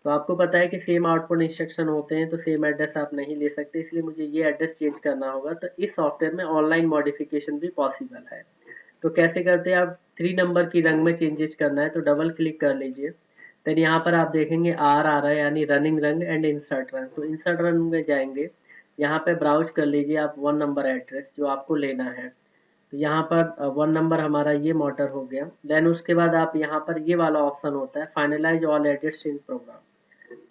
तो आपको पता है कि सेम आउटपुट इंस्ट्रक्शन होते हैं तो सेम एड्रेस आप नहीं ले सकते, इसलिए मुझे ये एड्रेस चेंज करना होगा। तो इस सॉफ्टवेयर में ऑनलाइन मॉडिफिकेशन भी पॉसिबल है। तो कैसे करते हैं, आप 3 नंबर की रंग में चेंजेस करना है तो डबल क्लिक कर लीजिए। देन यहाँ पर आप देखेंगे आर आ रहा है यानी रनिंग रंग एंड इंसर्ट रंग, तो इंसर्ट रंग में जाएंगे। यहाँ पे ब्राउज कर लीजिए आप 1 नंबर एड्रेस जो आपको लेना है। तो यहाँ पर 1 नंबर हमारा ये मॉडल हो गया। देन उसके बाद आप यहाँ पर ये वाला ऑप्शन होता है फाइनलाइज ऑल एडिट्स इन प्रोग्राम।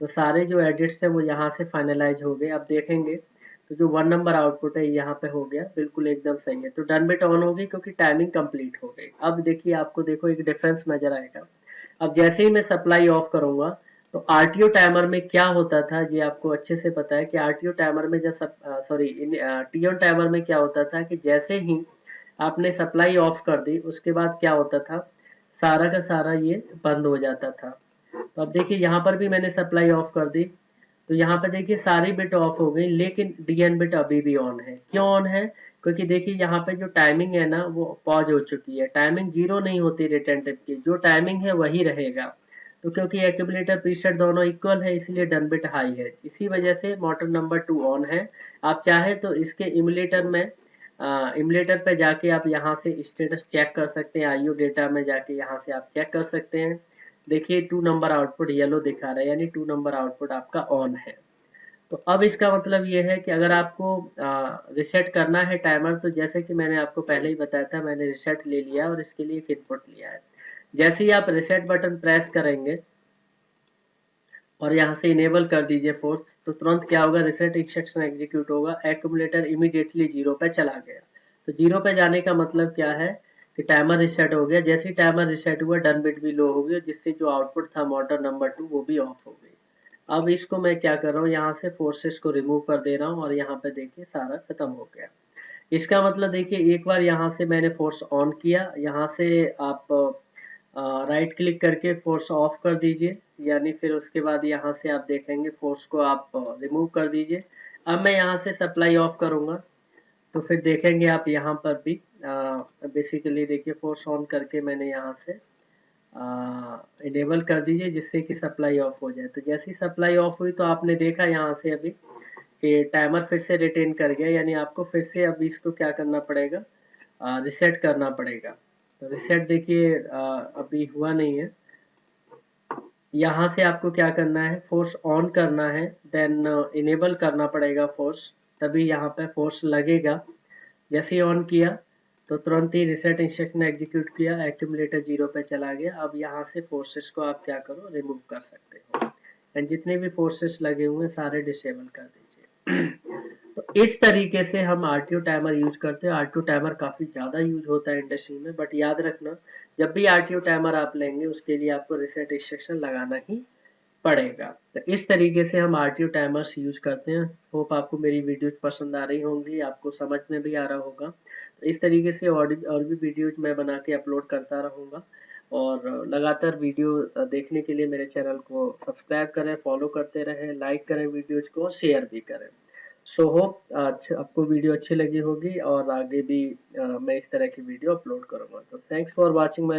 तो सारे जो एडिट्स है वो यहाँ से फाइनलाइज हो गए। अब देखेंगे तो जो 1 नंबर आउटपुट है यहाँ पे हो गया, बिल्कुल एकदम सही है। तो डन बिट ऑन होगी क्योंकि टाइमिंग कंप्लीट हो गई। अब देखिए आपको देखो एक डिफरेंस नजर आएगा। अब जैसे ही मैं सप्लाई ऑफ करूंगा तो आरटीओ टाइमर में क्या होता था, ये आपको अच्छे से पता है कि आरटीओ टाइमर में जब सॉरी टीओन टाइमर में क्या होता था कि जैसे ही आपने सप्लाई ऑफ कर दी उसके बाद क्या होता था, सारा का सारा ये बंद हो जाता था। तो अब देखिए यहाँ पर भी मैंने सप्लाई ऑफ कर दी तो यहाँ पे देखिए सारी बिट ऑफ हो गई, लेकिन डीएन बिट अभी भी ऑन है। क्यों ऑन है, क्योंकि देखिए यहाँ पे जो टाइमिंग है ना वो पॉज हो चुकी है। टाइमिंग जीरो नहीं होती रिटेंटिव की, जो टाइमिंग है वही रहेगा। तो क्योंकि एक्यूमुलेटर प्रीसेट दोनों इक्वल है इसलिए डन बिट हाई है, इसी वजह से मोटर नंबर 2 ऑन है। आप चाहे तो इसके इमुलेटर में इमुलेटर पे जाके आप यहाँ से स्टेटस चेक कर सकते हैं, आईओ डेटा में जाके यहाँ से आप चेक कर सकते हैं। देखिए 2 नंबर आउटपुट येलो दिखा रहा है यानी 2 नंबर आउटपुट आपका ऑन है। तो अब इसका मतलब ये है कि अगर आपको रिसेट करना है टाइमर, तो जैसे कि मैंने आपको पहले ही बताया था, मैंने रिसेट ले लिया और इसके लिए एक इनपुट लिया है। जैसे ही आप रिसेट बटन प्रेस करेंगे और यहाँ से इनेबल कर दीजिए फोर्स, तो तुरंत क्या होगा, रिसेट इंस्ट्रक्शन एग्जीक्यूट होगा, एक्यूमुलेटर इमीडिएटली जीरो पे चला गया। तो जीरो पे जाने का मतलब क्या है कि टाइमर रिसेट हो गया। जैसे ही टाइमर रिसेट हुआ डन बिट भी लो हो गया, जिससे जो आउटपुट था मोटर नंबर 2 वो भी ऑफ हो गई। अब इसको मैं क्या कर रहा हूँ, यहाँ से फोर्सेस को रिमूव कर दे रहा हूँ और यहाँ पे देखिए सारा खत्म हो गया। इसका मतलब देखिए एक बार यहाँ से मैंने फोर्स ऑन किया, यहाँ से आप राइट क्लिक करके फोर्स ऑफ कर दीजिए, यानी फिर उसके बाद यहाँ से आप देखेंगे फोर्स को आप रिमूव कर दीजिए। अब मैं यहाँ से सप्लाई ऑफ करूँगा तो फिर देखेंगे आप यहाँ पर भी बेसिकली देखिए फोर्स ऑन करके मैंने यहाँ से इनेबल कर दीजिए जिससे कि सप्लाई ऑफ हो जाए। तो जैसी सप्लाई ऑफ हुई तो आपने देखा यहाँ से अभी कि टाइमर फिर से रिटेन कर गया, यानी आपको फिर से अभी इसको क्या करना पड़ेगा, रिसेट करना पड़ेगा। तो रिसेट देखिए अभी हुआ नहीं है। यहाँ से आपको क्या करना है, फोर्स ऑन करना है, देन इनेबल करना पड़ेगा फोर्स, तभी यहाँ पे फोर्स लगेगा। जैसे ही ऑन किया तो तुरंत ही रिसेट इंस्ट्रक्शन एग्जीक्यूट किया, एक्यूमुलेटर जीरो पे चला गया। अब यहाँ से फोर्सेस को आप क्या करो, रिमूव कर सकते हो एंड जितने भी फोर्सेस लगे हुए हैं सारे डिसेबल कर दीजिए। तो इस तरीके से हम आरटीओ टाइमर यूज करते हैं। आरटीओ टाइमर काफी ज्यादा यूज होता है इंडस्ट्री में, बट याद रखना जब भी आरटीओ टाइमर आप लेंगे उसके लिए आपको रिसेट इंस्ट्रक्शन लगाना ही पड़ेगा। तो इस तरीके से हम आरटीओ टाइमर्स यूज करते हैं। होप आपको मेरी वीडियोज पसंद आ रही होंगी, आपको समझ में भी आ रहा होगा। तो इस तरीके से और भी वीडियोज मैं बना के अपलोड करता रहूँगा, और लगातार वीडियो देखने के लिए मेरे चैनल को सब्सक्राइब करें, फॉलो करते रहें, लाइक करें वीडियोज को, शेयर भी करें। सो होप आपको वीडियो अच्छी लगी होगी और आगे भी मैं इस तरह की वीडियो अपलोड करूँगा। तो थैंक्स फॉर वॉचिंग माई